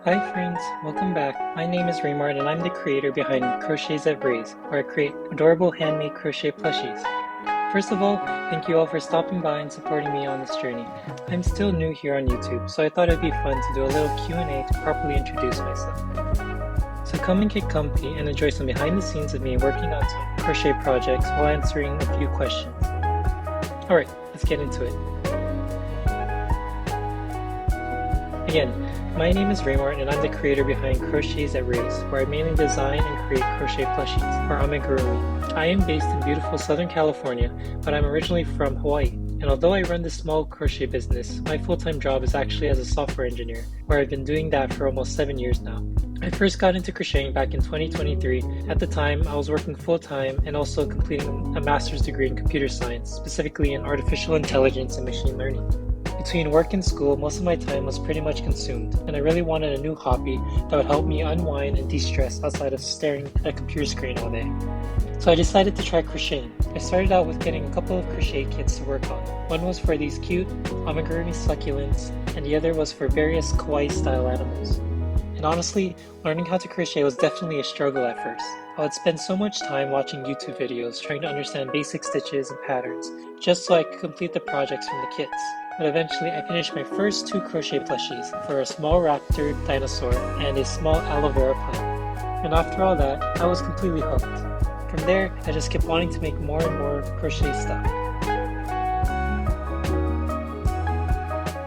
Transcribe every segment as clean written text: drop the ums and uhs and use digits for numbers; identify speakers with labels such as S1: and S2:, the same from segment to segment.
S1: Hi friends, welcome back. My name is Raymart and I'm the creator behind Crochets at Rays, where I create adorable handmade crochet plushies. First of all, thank you all for stopping by and supporting me on this journey. I'm still new here on YouTube, so I thought it'd be fun to do a little Q&A to properly introduce myself. So come and get comfy and enjoy some behind the scenes of me working on some crochet projects while answering a few questions. Alright, let's get into it. Again, my name is Raymart and I'm the creator behind Crochets at Rays, where I mainly design and create crochet plushies, or amigurumi. I am based in beautiful Southern California, but I'm originally from Hawaii. And although I run this small crochet business, my full-time job is actually as a software engineer, where I've been doing that for almost 7 years now. I first got into crocheting back in 2023. At the time, I was working full-time and also completing a master's degree in computer science, specifically in artificial intelligence and machine learning. Between work and school, most of my time was pretty much consumed, and I really wanted a new hobby that would help me unwind and de-stress outside of staring at a computer screen all day. So I decided to try crocheting. I started out with getting a couple of crochet kits to work on. One was for these cute amigurumi succulents, and the other was for various kawaii-style animals. And honestly, learning how to crochet was definitely a struggle at first. I would spend so much time watching YouTube videos trying to understand basic stitches and patterns, just so I could complete the projects from the kits. But eventually I finished my first 2 crochet plushies for a small raptor dinosaur and a small aloe vera plant. And after all that, I was completely hooked. From there, I just kept wanting to make more and more crochet stuff.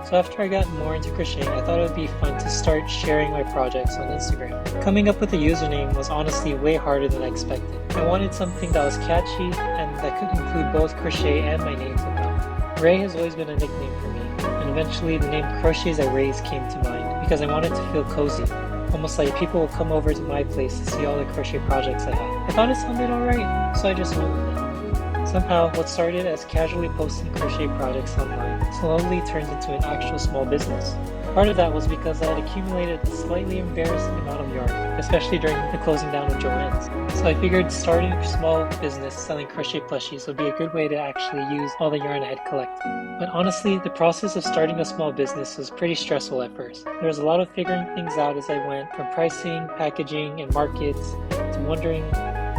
S1: So after I got more into crocheting, I thought it would be fun to start sharing my projects on Instagram. Coming up with a username was honestly way harder than I expected. I wanted something that was catchy and that could include both crochet and my name somehow. Ray has always been a nickname for me, and eventually the name Crochets at Rays came to mind because I wanted to feel cozy, almost like people would come over to my place to see all the crochet projects I had. I thought it sounded alright, so I just went with it. Somehow, what started as casually posting crochet projects online slowly turned into an actual small business. Part of that was because I had accumulated a slightly embarrassing amount of yarn, especially during the closing down of Joann's. So I figured starting a small business selling crochet plushies would be a good way to actually use all the yarn I had collected. But honestly, the process of starting a small business was pretty stressful at first. There was a lot of figuring things out as I went, from pricing, packaging, and markets, to wondering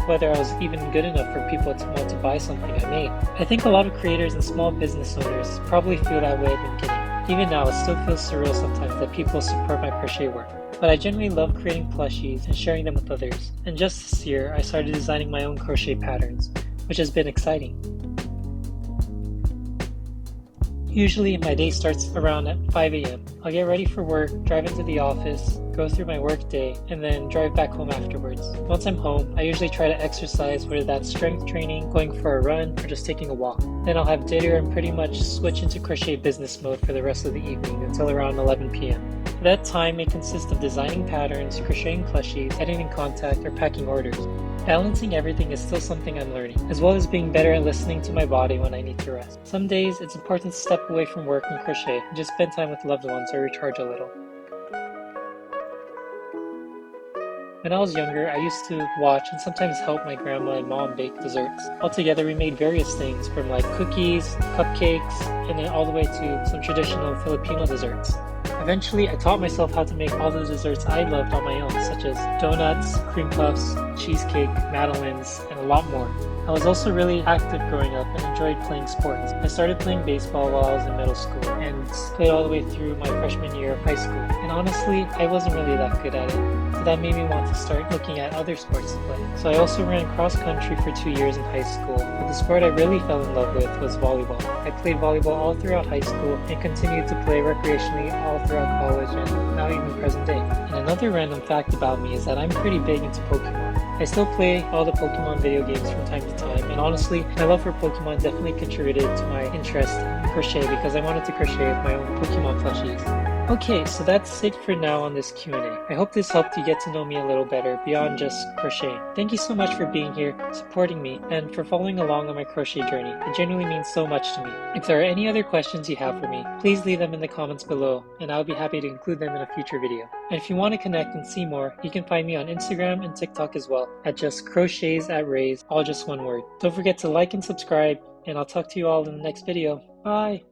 S1: whether I was even good enough for people to want to buy something I made. I think a lot of creators and small business owners probably feel that way at the beginning. Even now, it still feels surreal sometimes that people support my crochet work. But I genuinely love creating plushies and sharing them with others. And just this year, I started designing my own crochet patterns, which has been exciting. Usually, my day starts around at 5 a.m. I'll get ready for work, drive into the office, go through my work day, and then drive back home afterwards. Once I'm home, I usually try to exercise, whether that's strength training, going for a run, or just taking a walk. Then I'll have dinner and pretty much switch into crochet business mode for the rest of the evening until around 11 p.m. That time may consist of designing patterns, crocheting plushies, editing contact, or packing orders. Balancing everything is still something I'm learning, as well as being better at listening to my body when I need to rest. Some days, it's important to step away from work and crochet and just spend time with loved ones or recharge a little. When I was younger, I used to watch and sometimes help my grandma and mom bake desserts. Altogether, we made various things from like cookies, cupcakes, and then all the way to some traditional Filipino desserts. Eventually, I taught myself how to make all the desserts I loved on my own, such as donuts, cream puffs, cheesecake, madeleines, and a lot more. I was also really active growing up and enjoyed playing sports. I started playing baseball while I was in middle school and played all the way through my freshman year of high school. And honestly, I wasn't really that good at it. So that made me want to start looking at other sports to play. So I also ran cross country for 2 years in high school, but the sport I really fell in love with was volleyball. I played volleyball all throughout high school and continued to play recreationally all throughout college and now even present day. And another random fact about me is that I'm pretty big into Pokemon. I still play all the Pokemon video games from time to time, and honestly, my love for Pokemon definitely contributed to my interest in crochet because I wanted to crochet with my own Pokemon plushies. Okay, so that's it for now on this Q&A. I hope this helped you get to know me a little better beyond just crocheting. Thank you so much for being here, supporting me, and for following along on my crochet journey. It genuinely means so much to me. If there are any other questions you have for me, please leave them in the comments below, and I'll be happy to include them in a future video. And if you want to connect and see more, you can find me on Instagram and TikTok as well, at just Crochets at Rays, all just one word. Don't forget to like and subscribe, and I'll talk to you all in the next video. Bye!